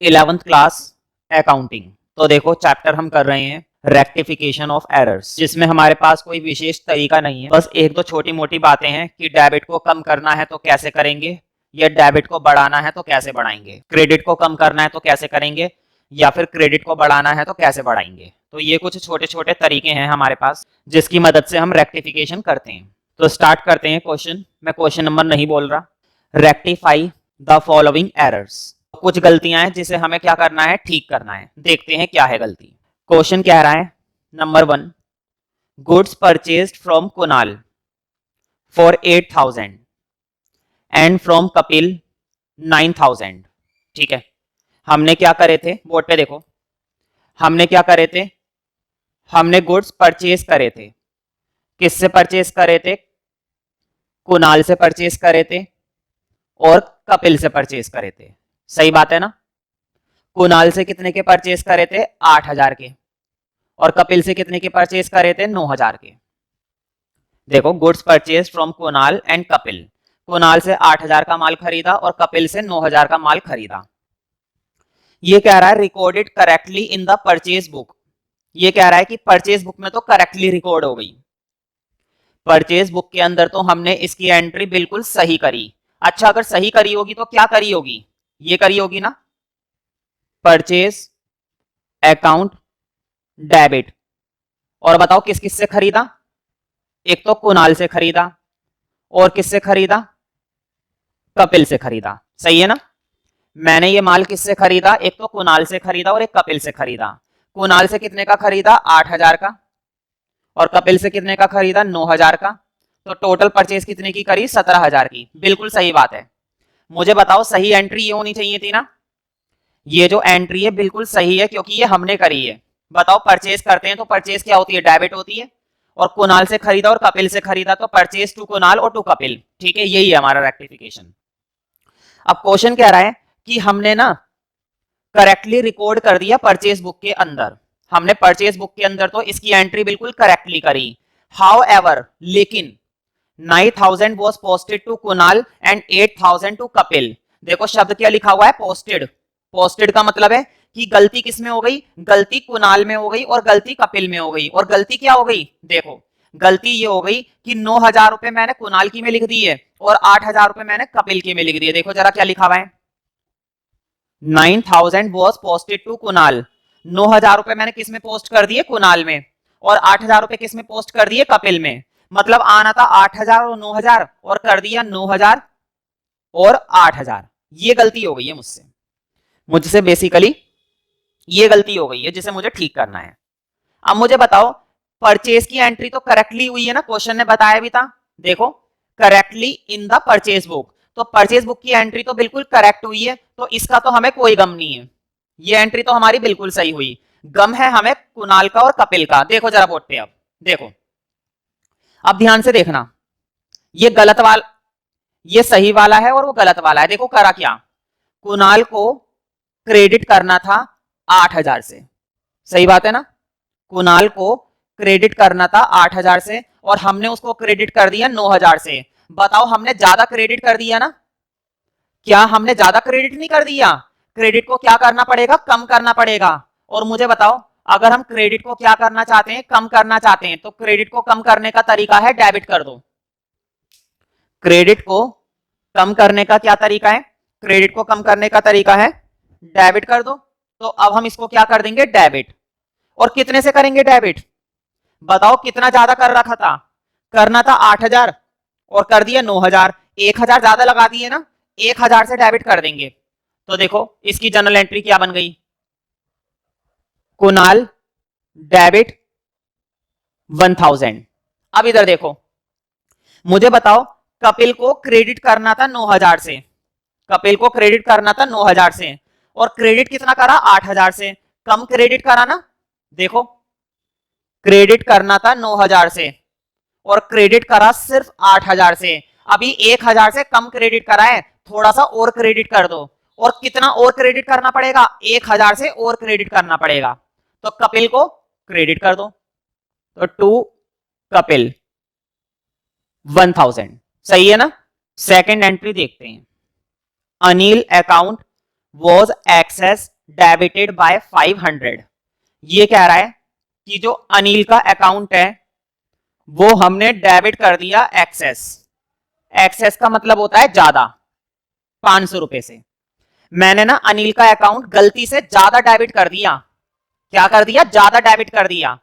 11th class accounting. तो देखो chapter हम कर रहे हैं रेक्टिफिकेशन ऑफ एरर्स, जिसमें हमारे पास कोई विशेष तरीका नहीं है, बस एक दो छोटी मोटी बातें हैं कि डेबिट को कम करना है तो कैसे करेंगे, या डेबिट को बढ़ाना है तो कैसे बढ़ाएंगे, क्रेडिट को कम करना है तो कैसे करेंगे, या फिर क्रेडिट को बढ़ाना है तो कैसे बढ़ाएंगे। तो ये कुछ छोटे छोटे तरीके हैं हमारे पास जिसकी मदद से हम रेक्टिफिकेशन करते हैं। तो स्टार्ट करते हैं क्वेश्चन। मैं क्वेश्चन नंबर नहीं बोल रहा। Rectify the following errors. कुछ गलतियां हैं जिसे हमें क्या करना है, ठीक करना है। देखते हैं क्या है गलती। क्वेश्चन कह रहा है number 1, goods purchased from Kunal for 8,000 and from Kapil 9,000। ठीक है, हमने क्या करे थे, बोर्ड पे देखो, हमने क्या करे थे, हमने गुड्स परचेज करे थे। किससे परचेज करे थे? कुणाल से परचेज करे थे और कपिल से परचेज करे थे। सही बात है ना। कुणाल से कितने के परचेज करे थे? 8,000 के। और कपिल से कितने के परचेज करे थे? 9,000 के। देखो, goods purchase from Kunal and Kapil. Kunal से 8,000 का माल खरीदा और कपिल से 9,000 का माल खरीदा। ये कह रहा है recorded correctly in the purchase book. ये कह रहा है कि परचेज बुक में तो करेक्टली रिकॉर्ड हो गई। परचेज बुक के अंदर तो हमने इसकी एंट्री बिल्कुल सही करी। अच्छा, अगर सही करी होगी तो क्या करी होगी? ये करी होगी ना, परचेज अकाउंट डेबिट। और बताओ किस किस से खरीदा? एक तो कुणाल से खरीदा और किससे खरीदा? कपिल से खरीदा। सही है ना। मैंने ये माल किससे खरीदा? एक तो कुणाल से खरीदा और एक कपिल से खरीदा। कुणाल से कितने का खरीदा? 8,000 का। और कपिल से कितने का खरीदा? 9,000 का। तो टोटल परचेज कितने की करी? 17,000 की। बिल्कुल सही बात है। मुझे बताओ, सही एंट्री ये होनी चाहिए थी ना। ये जो एंट्री है बिल्कुल सही है क्योंकि ये हमने करी है। बताओ, परचेज करते हैं तो परचेज क्या होती है? डेबिट होती है। और कुणाल से खरीदा और कपिल से खरीदा तो परचेज टू कुणाल और टू कपिल। ठीक है, यही है हमारा रेक्टिफिकेशन। अब क्वेश्चन कह रहा है कि हमने ना करेक्टली रिकॉर्ड कर दिया परचेज बुक के अंदर। हमने परचेज बुक के अंदर तो इसकी एंट्री बिल्कुल करेक्टली करी। हाउ एवर, लेकिन 9,000 was posted to Kunal and 8,000 to Kapil. देखो शब्द क्या लिखा हुआ है? पोस्टेड। पोस्टेड का मतलब है कि गलती किस में हो गई? गलती कुणाल में हो गई और गलती कपिल में हो गई। और गलती क्या हो गई? देखो, गलती ये हो गई कि 9,000 रुपए मैंने कुणाल की में लिख दी है और 8,000 रुपए मैंने कपिल की में लिख दिए। देखो जरा क्या लिखा हुआ है। 9,000 वॉज पोस्टेड टू कुणाल। 9,000 रुपए मैंने किस में पोस्ट कर दिए? कुणाल में। और 8,000 रुपए किस में पोस्ट कर दिए? कपिल में। मतलब आना था 8,000 और 9,000 और कर दिया 9,000 और 8,000। ये गलती हो गई है मुझसे बेसिकली ये गलती हो गई है जिसे मुझे ठीक करना है। अब मुझे बताओ, परचेज की एंट्री तो करेक्टली हुई है ना, क्वेश्चन ने बताया भी था। देखो, correctly in the purchase book. तो परचेज बुक की एंट्री तो बिल्कुल करेक्ट हुई है, तो इसका तो हमें कोई गम नहीं है। ये एंट्री तो हमारी बिल्कुल सही हुई। गम है हमें कुणाल का और कपिल का। देखो जरा बोर्ड पे। अब देखो, अब ध्यान से देखना। ये गलत वाला, ये सही वाला है और वो गलत वाला है। देखो करा क्या, कुणाल को क्रेडिट करना था 8,000 से। सही बात है ना। कुणाल को क्रेडिट करना था 8,000 से और हमने उसको क्रेडिट कर दिया 9,000 से। बताओ, हमने ज्यादा क्रेडिट कर दिया ना। क्या हमने ज्यादा क्रेडिट नहीं कर दिया? क्रेडिट को क्या करना पड़ेगा? कम करना पड़ेगा। और मुझे बताओ, अगर हम क्रेडिट को क्या करना चाहते हैं? कम करना चाहते हैं, तो क्रेडिट को कम करने का तरीका है डेबिट कर दो। क्रेडिट को कम करने का क्या तरीका है? क्रेडिट को कम करने का तरीका है डेबिट कर दो। तो अब हम इसको क्या कर देंगे? डेबिट। और कितने से करेंगे डेबिट? बताओ, कितना ज्यादा कर रखा था? करना था 8,000 और कर दिया 9,000। 1,000 ज्यादा लगा दिए ना, 1,000 से डेबिट कर देंगे। तो देखो इसकी जनरल एंट्री क्या बन गई? कुणाल डेबिट 1,000। अब इधर देखो, मुझे बताओ, कपिल को क्रेडिट करना था 9,000 से। कपिल को क्रेडिट करना था 9,000 से और क्रेडिट कितना करा? 8,000 से। कम क्रेडिट करा ना। देखो, क्रेडिट करना था 9,000 से और क्रेडिट करा सिर्फ 8,000 से। अभी 1,000 से कम क्रेडिट करा है, थोड़ा सा और क्रेडिट कर दो। और कितना और क्रेडिट करना पड़ेगा? 1,000 से और क्रेडिट करना पड़ेगा। तो कपिल को क्रेडिट कर दो। तो टू कपिल 1,000। सही है ना। सेकेंड एंट्री देखते हैं। Anil account was excess debited by 500। ये कह रहा है कि जो अनिल का अकाउंट है वो हमने डेबिट कर दिया एक्सेस। एक्सेस का मतलब होता है ज्यादा, 500 रुपए से। मैंने ना अनिल का अकाउंट गलती से ज्यादा डेबिट कर दिया। क्या कर दिया? ज्यादा डेबिट कर दिया।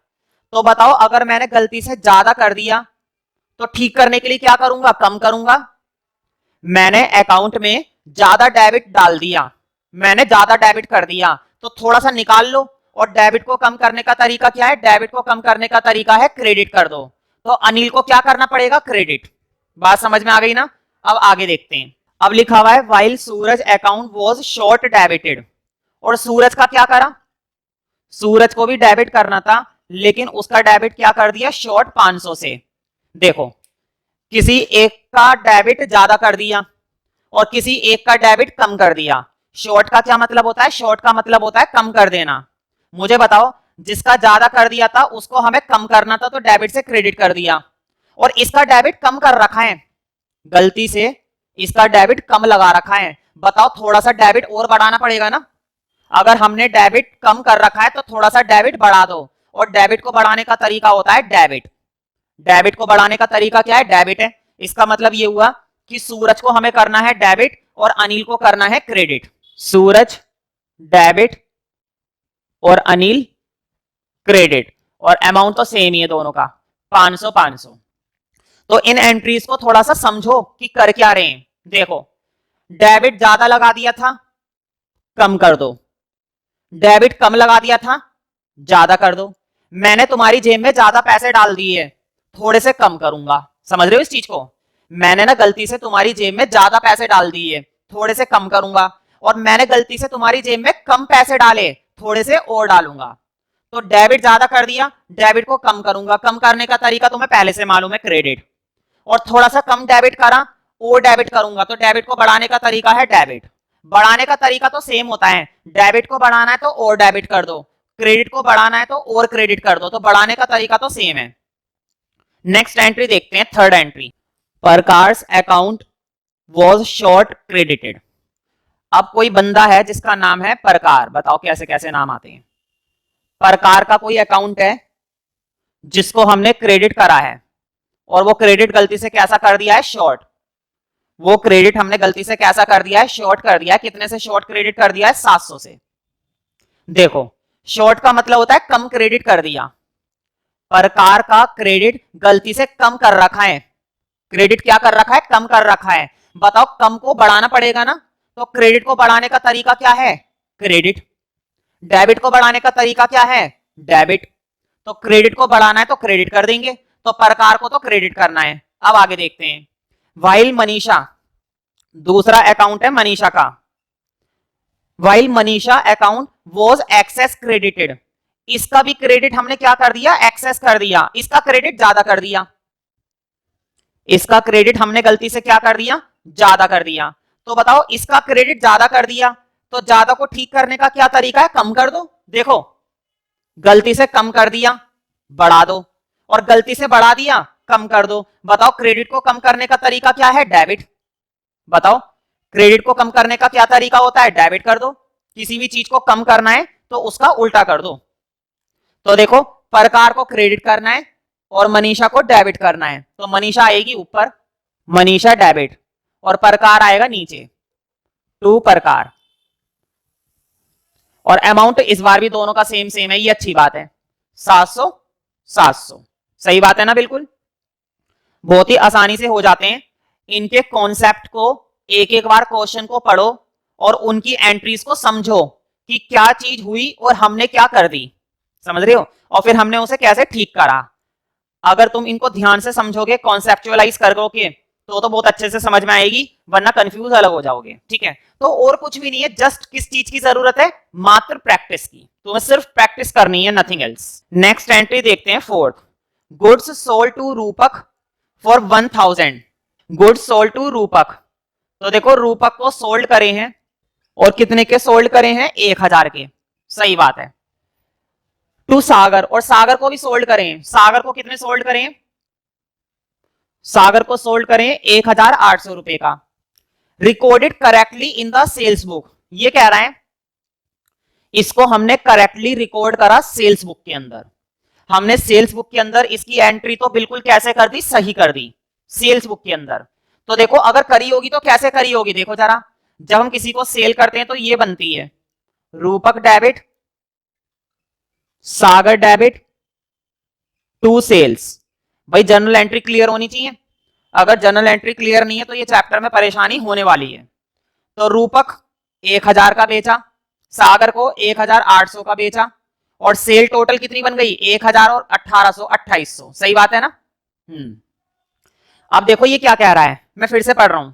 तो बताओ, अगर मैंने गलती से ज्यादा कर दिया तो ठीक करने के लिए क्या करूंगा? कम करूंगा। मैंने अकाउंट में ज्यादा डेबिट डाल दिया, मैंने ज्यादा डेबिट कर दिया, तो थोड़ा सा निकाल लो। और डेबिट को कम करने का तरीका क्या है? डेबिट को कम करने का तरीका है क्रेडिट कर दो। तो अनिल को क्या करना पड़ेगा? क्रेडिट। बात समझ में आ गई ना? अब आगे देखते हैं। अब लिखा हुआ है while Suraj account was short debited. और सूरज का क्या करा? सूरज को भी डेबिट करना था, लेकिन उसका डेबिट क्या कर दिया? शॉर्ट 500 से। देखो, किसी एक का डेबिट ज्यादा कर दिया और किसी एक का डेबिट कम कर दिया। शॉर्ट का क्या मतलब होता है? शॉर्ट का मतलब होता है कम कर देना। मुझे बताओ, जिसका ज्यादा कर दिया था उसको हमें कम करना था, तो डेबिट से क्रेडिट कर दिया। और इसका डेबिट कम कर रखा है, गलती से इसका डेबिट कम लगा रखा है। बताओ, थोड़ा सा डेबिट और बढ़ाना पड़ेगा ना। अगर हमने डेबिट कम कर रखा है तो थोड़ा सा डेबिट बढ़ा दो। और डेबिट को बढ़ाने का तरीका होता है डेबिट। डेबिट को बढ़ाने का तरीका क्या है? डेबिट है। इसका मतलब ये हुआ कि सूरज को हमें करना है डेबिट और अनिल को करना है क्रेडिट। सूरज डेबिट और अनिल क्रेडिट, और अमाउंट तो सेम ही है दोनों का, 500 500। तो इन एंट्रीज को थोड़ा सा समझो कि कर क्या रहे हैं। देखो, डेबिट ज्यादा लगा दिया था, कम कर दो। डेबिट कम लगा दिया था, ज्यादा कर दो। मैंने तुम्हारी जेब में ज्यादा पैसे डाल दिए, थोड़े से कम करूंगा। समझ रहे हो इस चीज को? मैंने ना गलती से तुम्हारी जेब में ज्यादा पैसे डाल दिए, थोड़े से कम करूंगा। और मैंने गलती से तुम्हारी जेब में कम पैसे डाले, थोड़े से और डालूंगा। तो डेबिट ज्यादा कर दिया, डेबिट को कम करूंगा। कम करने का तरीका तुम्हें पहले से मालूम है, क्रेडिट। और थोड़ा सा कम डेबिट करा, और डेबिट करूंगा, तो डेबिट को बढ़ाने का तरीका है डेबिट। बढ़ाने का तरीका तो सेम होता है, डेबिट को बढ़ाना है तो और डेबिट कर दो, क्रेडिट को बढ़ाना है तो और क्रेडिट कर दो। तो बढ़ाने का तरीका तो सेम है। नेक्स्ट एंट्री देखते हैं, third entry. Prakash account was short credited. अब कोई बंदा है जिसका नाम है प्रकार। बताओ कैसे कैसे नाम आते हैं। प्रकार का कोई अकाउंट है जिसको हमने क्रेडिट करा है, और वो क्रेडिट गलती से कैसा कर दिया है? शॉर्ट। वो क्रेडिट हमने गलती से कैसा कर दिया है? शॉर्ट कर दिया है। कितने से शॉर्ट क्रेडिट कर दिया है? 700 से। देखो, शॉर्ट का मतलब होता है कम क्रेडिट कर दिया। प्रकार का क्रेडिट गलती से कम कर रखा है। क्रेडिट क्या कर रखा है? कम कर रखा है। बताओ, कम को बढ़ाना पड़ेगा ना। तो क्रेडिट को बढ़ाने का तरीका क्या है? क्रेडिट। डेबिट को बढ़ाने का तरीका क्या है? डेबिट। तो क्रेडिट को बढ़ाना है तो क्रेडिट कर देंगे, तो प्रकार को तो क्रेडिट करना है। अब आगे देखते हैं। वाइल मनीषा, दूसरा अकाउंट है मनीषा का। While Manisha account was excess credited. इसका भी क्रेडिट हमने क्या कर दिया? एक्सेस कर दिया। इसका क्रेडिट ज्यादा कर दिया। इसका क्रेडिट हमने गलती से क्या कर दिया? ज्यादा कर दिया। तो बताओ, इसका क्रेडिट ज्यादा कर दिया, तो ज्यादा को ठीक करने का क्या तरीका है? कम कर दो। देखो, गलती से कम कर दिया, बढ़ा दो। और गलती से बढ़ा दिया, कम कर दो। बताओ, क्रेडिट को कम करने का तरीका क्या है? डेबिट। बताओ, क्रेडिट को कम करने का क्या तरीका होता है? डेबिट कर दो। किसी भी चीज को कम करना है तो उसका उल्टा कर दो। तो देखो, प्रकार को क्रेडिट करना है और मनीषा को डेबिट करना है, तो मनीषा आएगी ऊपर, मनीषा डेबिट, और प्रकार आएगा नीचे, टू प्रकार। और अमाउंट इस बार भी दोनों का सेम सेम है, ये अच्छी बात है, 700 700। सही बात है ना? बिल्कुल, बहुत ही आसानी से हो जाते हैं। इनके कॉन्सेप्ट को एक एक बार क्वेश्चन को पढ़ो और उनकी एंट्रीज को समझो कि क्या चीज हुई और हमने क्या कर दी। समझ रहे हो? और फिर हमने उसे कैसे ठीक करा। अगर तुम इनको ध्यान से समझोगे, कॉन्सेप्चुअलाइज करोगे, तो बहुत अच्छे से समझ में आएगी, वरना कंफ्यूज अलग हो जाओगे। ठीक है? तो और कुछ भी नहीं है, जस्ट किस चीज की जरूरत है? मात्र प्रैक्टिस की। तुम्हें सिर्फ प्रैक्टिस करनी है, नथिंग एल्स। नेक्स्ट एंट्री देखते हैं, फोर्थ। गुड्स सोल्ड टू रूपक फॉर 1000। गुड्स सोल्ड टू रूपक। तो देखो, रूपक को सोल्ड करे हैं, और कितने के सोल्ड करे हैं? 1000 के। सही बात है। टू सागर, और सागर को भी सोल्ड करें। सागर को कितने सोल्ड करें? सागर को सोल्ड करें 1800 रुपए का। Recorded correctly in the sales book. ये कह रहा है इसको हमने करेक्टली रिकॉर्ड करा सेल्स बुक के अंदर। हमने सेल्स बुक के अंदर इसकी एंट्री तो बिल्कुल कैसे कर दी, सही कर दी सेल्स बुक के अंदर। तो देखो अगर करी होगी तो कैसे करी होगी, देखो जरा, जब हम किसी को सेल करते हैं तो ये बनती है Rupak debit, Sagar debit to sales. भाई जर्नल एंट्री क्लियर होनी चाहिए, अगर जर्नल एंट्री क्लियर नहीं है तो ये चैप्टर में परेशानी होने वाली है। तो रूपक 1000 का बेचा, सागर को 1800 का बेचा, और सेल टोटल कितनी बन गई, 1000 और 1800 2800। सही बात है ना। अब देखो ये क्या कह रहा है, मैं फिर से पढ़ रहा हूं।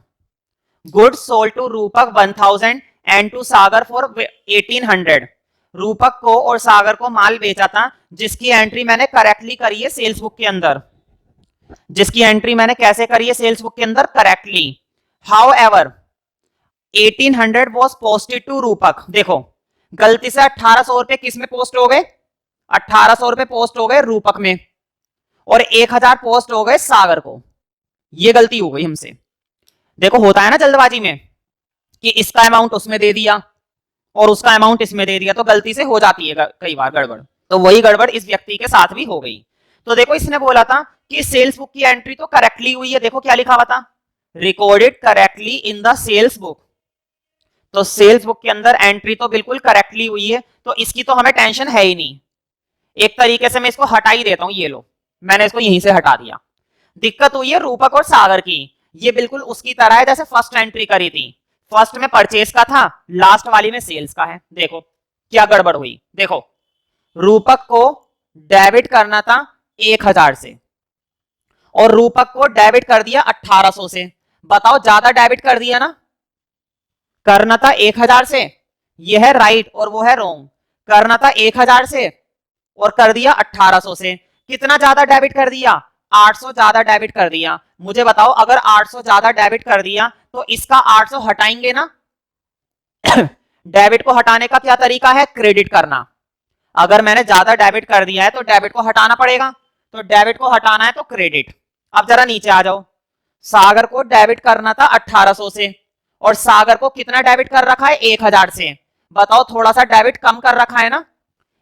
गुड्स सोल्ड टू रूपक 1000 एंड टू सागर फॉर 1800। रूपक को और सागर को माल बेचा था जिसकी एंट्री मैंने करेक्टली करी है सेल्स बुक के अंदर, जिसकी एंट्री मैंने कैसे करी है सेल्स बुक के अंदर, correctly. However 1800 was posted to Rupak. देखो गलती से 1800 रुपए किस में पोस्ट हो गए, 1800 रुपए पोस्ट हो गए रूपक में, और 1000 पोस्ट हो गए सागर को। ये गलती हो गई हमसे। देखो होता है ना जल्दबाजी में कि इसका अमाउंट उसमें दे दिया और उसका अमाउंट इसमें दे दिया, तो गलती से हो जाती है कई बार गड़बड़। तो वही गड़बड़ इस व्यक्ति के साथ भी हो गई। तो देखो इसने बोला था कि सेल्स बुक की एंट्री तो करेक्टली हुई है, देखो क्या लिखा हुआ था, recorded correctly in the sales book. तो सेल्स बुक के अंदर एंट्री तो बिल्कुल करेक्टली हुई है, तो इसकी तो हमें टेंशन है ही नहीं। एक तरीके से मैं इसको हटा ही देता हूं, ये लो मैंने इसको यहीं से हटा दिया। दिक्कत हुई है रूपक और सागर की, ये बिल्कुल उसकी तरह है जैसे फर्स्ट एंट्री करी थी। फर्स्ट में परचेज का था, लास्ट वाली में सेल्स का है। देखो क्या गड़बड़ हुई, देखो रूपक को डेबिट करना था 1000 से और रूपक को डेबिट कर दिया 1800 से। बताओ ज्यादा डेबिट कर दिया ना, करना था 1000 से, यह है राइट और वो है रॉन्ग। करना था 1000 से और कर दिया 1800 से। कितना ज्यादा डेबिट कर दिया, 800 ज्यादा डेबिट कर दिया। मुझे बताओ अगर 800 ज्यादा डेबिट कर दिया तो इसका 800 हटाएंगे ना। डेबिट को हटाने का क्या तरीका है, क्रेडिट करना। अगर मैंने ज्यादा डेबिट कर दिया है तो डेबिट को हटाना पड़ेगा, तो डेबिट को हटाना है तो क्रेडिट। अब जरा नीचे आ जाओ, सागर को डेबिट करना था 1800 से और सागर को कितना डेबिट कर रखा है, 1000 से। बताओ थोड़ा सा डेबिट कम कर रखा है ना।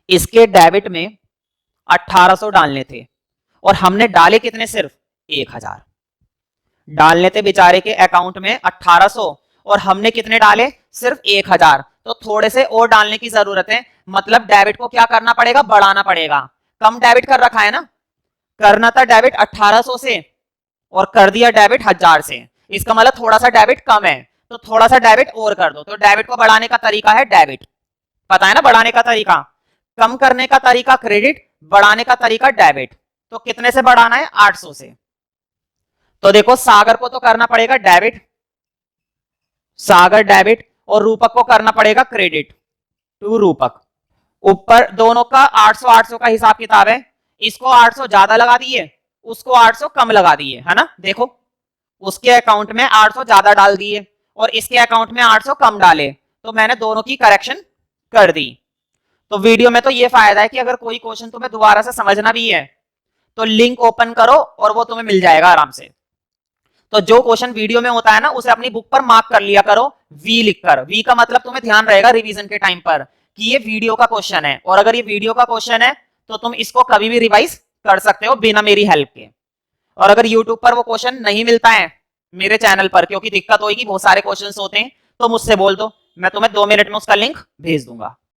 इसके डेबिट में 1800 डालने थे और हमने डाले कितने, सिर्फ 1000 डालने थे बेचारे के अकाउंट में 1800 और हमने कितने डाले, सिर्फ 1000। तो थोड़े से और डालने की जरूरत है, मतलब डेबिट को क्या करना पड़ेगा, बढ़ाना पड़ेगा। कम डेबिट कर रखा है ना, करना था डेबिट 1800 से और कर दिया डेबिट 1000 से। इसका मतलब थोड़ा सा डेबिट कम है, तो थोड़ा सा डेबिट और कर दो। तो डेबिट को बढ़ाने का तरीका है डेबिट, पता है ना बढ़ाने का तरीका। कम करने का तरीका क्रेडिट, बढ़ाने का तरीका डेबिट। तो कितने से बढ़ाना है, 800 से। तो देखो सागर को तो करना पड़ेगा डेबिट, सागर डेबिट, और रूपक को करना पड़ेगा क्रेडिट टू रूपक। ऊपर दोनों का 800 800 का हिसाब किताब है। इसको 800 ज्यादा लगा दिए, उसको 800 कम लगा दिए, है ना। देखो उसके अकाउंट में 800 ज्यादा डाल दिए और इसके अकाउंट में 800 कम डाले, तो मैंने दोनों की करेक्शन कर दी। तो वीडियो में तो ये फायदा है कि अगर कोई क्वेश्चन तुम्हें दोबारा से समझना भी है तो लिंक ओपन करो और वो तुम्हें मिल जाएगा आराम से। तो जो क्वेश्चन वीडियो में होता है ना उसे अपनी बुक पर मार्क कर लिया करो, वी लिखकर। वी का मतलब तुम्हें ध्यान रहेगा रिवीजन के टाइम पर कि ये वीडियो का क्वेश्चन है, और अगर ये वीडियो का क्वेश्चन है तो तुम इसको कभी भी रिवाइज कर सकते हो बिना मेरी हेल्प के। और अगर यूट्यूब पर वो क्वेश्चन नहीं मिलता है मेरे चैनल पर, क्योंकि दिक्कत होगी बहुत सारे क्वेश्चंस होते हैं, तो मुझसे बोल दो, मैं तुम्हें 2 मिनट में उसका लिंक भेज दूंगा।